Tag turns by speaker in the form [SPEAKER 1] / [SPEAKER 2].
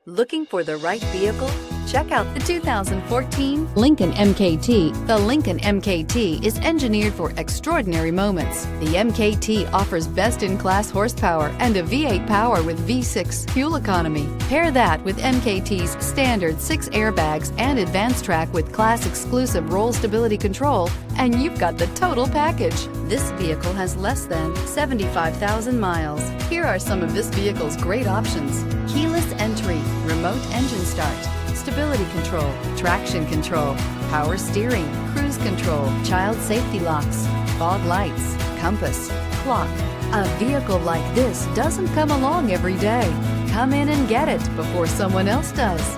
[SPEAKER 1] Looking for the right vehicle? Check out the 2014 Lincoln MKT. The Lincoln MKT is engineered for extraordinary moments. The MKT offers best-in-class horsepower and a V8 power with V6 fuel economy. Pair that with MKT's standard 6 airbags and Advanced Track with class-exclusive roll stability control, and you've got the total package. This vehicle has less than 75,000 miles. Here are some of this vehicle's great options: keyless entry, remote engine start, stability control, traction control, power steering, cruise control, child safety locks, fog lights, compass, clock. A vehicle like this doesn't come along every day. Come in and get it before someone else does.